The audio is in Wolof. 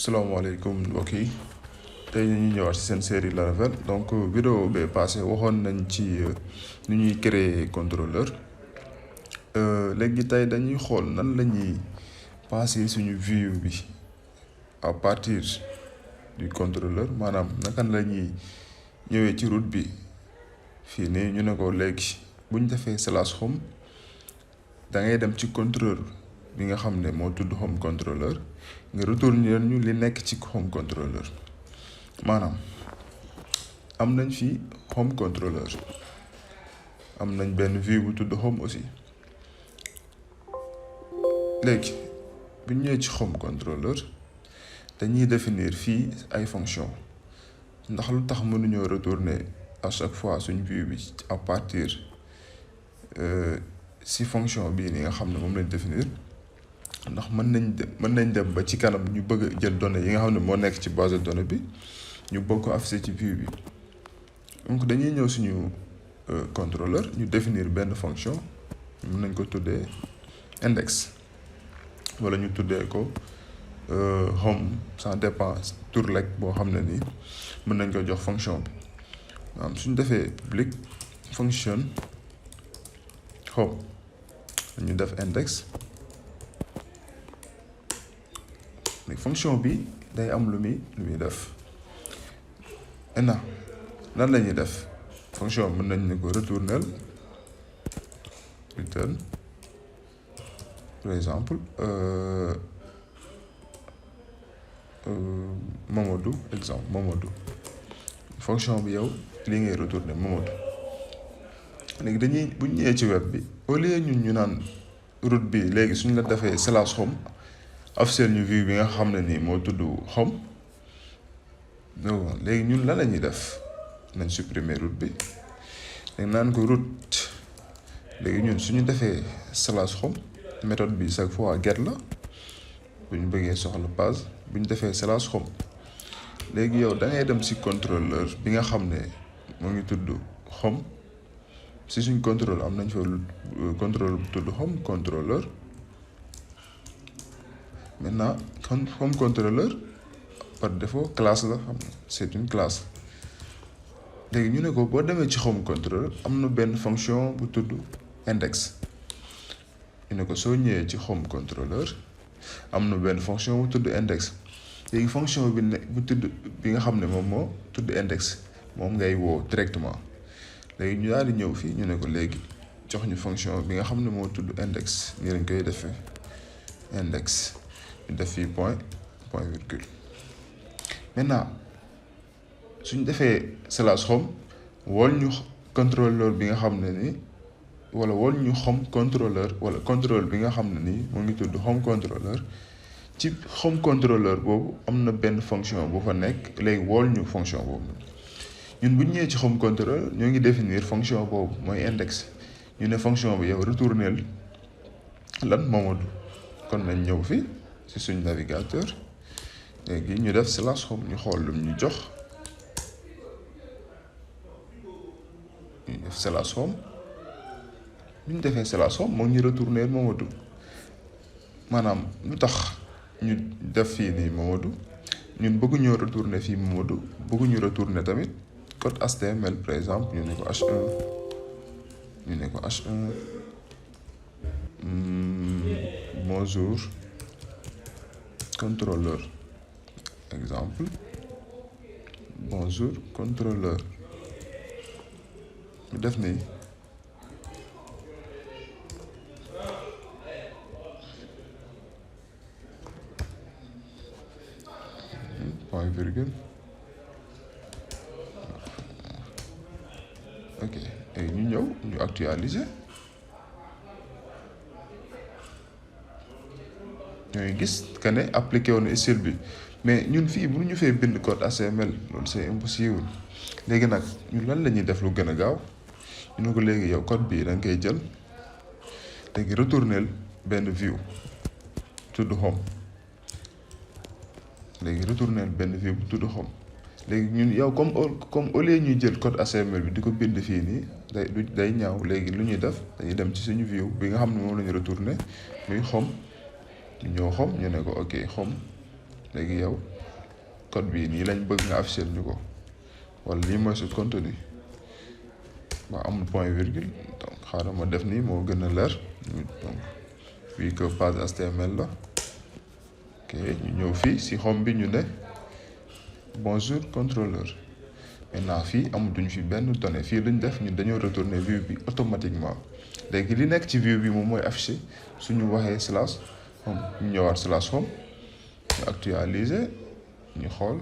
salaamaaleykum mbokk yi tey ñu ñëwaat ci seen série Laravel donc vidéo bee passé waxoon nañ ci nu ñuy créer contrôleur léegi tey dañuy xool nan la ñuy passer suñu view bi à partir du contrôleur maanaam naka la ñuy ñëwee ci route bi fii nii ñu ne ko léegi bu ñu defee / home da ngay dem ci contrôleur bi nga xam ne moo tudd home contrôleur nga retourner ñu li nekk ci home contrôleur maanaam am nañ fi home contrôleur am nañ benn view bu tudd home aussi léegi bu ñu ñëwee ci home contrôleur dañuy définir fii ay fonction ndax lu tax mënuñoo retourner à chaque fois suñ view bi à partir si fonction bii ni nga xam ne moom lañ définir ndax mën nañ dem ba ci kanam ñu bëgg a jël données yi nga xam ne moo nekk ci base de données bi ñu bëgg ko afficher ci view bi donc dañuy ñëw suñu contrôleur ñu définir benn fonction mën nañ ko tuddee index wala ñu tuddee ko home, ça dépend tur rek boo xam ne nii mën nañ ko jox fonction bi maanaam suñ defee public function home ñu def index fonction bi day am lu muy def maintenant nan la ñuy def fonction mën nañ ne ko return par exemple Mamadou exemple Mamadou fonction bi yow lii ngay retourner Mamadou léegi bu ñu ñëwee ci web bi au lieu ñun ñu naan route bi léegi suñ la defee / home afficher ñu view bi nga xam ne nii moo tudd home donc léegi ñun lan la ñuy def nañ supprimer route bi léegi naan ko route léegi ñun suñu defee / home méthode bi chaque fois get la bu ñu bëggee soxla page bu ñu defee / home léegi yow da ngay dem ci contrôleur bi nga xam ne moo ngi tudd home si suñ contrôleur am nañ fa contrôleur bu tudd home contrôleur maintenant home contrôleur par défaut classe la xam c'est une classe léegi ñu ne ko boo demee ci home contrôleur am na benn fonction bu tudd index ñu ne ko soo ñëwee ci home contrôleur am na benn fonction bu tudd index léegi fonction bi nga xam ne moom moo tudd index moom ngay woo directement léegi ñu daal di ñëw fii ñu ne ko léegi jox ñu fonction bi nga xam ne moo tudd index nii lañ koy defee index ñu def fii point virgule maintenant suñ defee / home wol ñu contrôleur bi nga xam ne ni wala wol ñu home contrôleur wala contrôleur bi nga xam ne nii moo ngi tudd home contrôleur ci home contrôleur boobu am na benn fonction bu fa nekk léegi wol ñu fonction boobu ñun bu ñu ñëwee ci home contrôleur ñoo ngi définir fonction boobu mooy index ñu ne fonction bi yow retournel lan Mamadou kon nañ ñëw fi ci suñ navigateur léegi ñu def / home ñu xool lu ñu jox ñu def / home bu ñu defee / home moo ñu retourner Mamadou maanaam lu tax ñu def fii nii Mamadou ñun bëgguñoo retourner fii Mamadou bëgguñu retourner tamit code HTML par exemple ñu ne ko H1 bonjour contrôleur exemple bonjour contrôleur ñu def nii point virgule ok et ñu ñëw ñu actualiser ñooy gis que ne appliqué woon style bi mais ñun fii bu ñu fee bind code HTML loolu c'est impossible léegi nag ñun lan la ñuy def lu gën a gaaw ñu ne ko léegi yow code bii da nga koy jël léegi retournel benn view tudd home léegi retournel benn view bu tudd home léegi ñun yow comme au lieu ñuy jël code HTML bi di ko bind fii nii day ñaaw léegi lu ñuy def dañuy dem ci suñu view bi nga xam ne moom la ñu retourné muy home ñu ñëw home ñu ne ko ok home léegi yow code bii nii lañ bëgg nga afficher ñu ko wala lii mooy sa contenu ba amul point virgule donc xaaral ma def nii moo gën a leer donc vu que page HTML la ok ñu ñëw fii si home bi ñu ne bonjour contrôleur maintenant fii amatuñu fi benn donnée fii luñ def ñun dañoo retourner view bi automatiquement léegi li nekk ci view bi moom mooy affiché suñu waxee /home ñu ñëwaat /home ñu actualiser ñu xool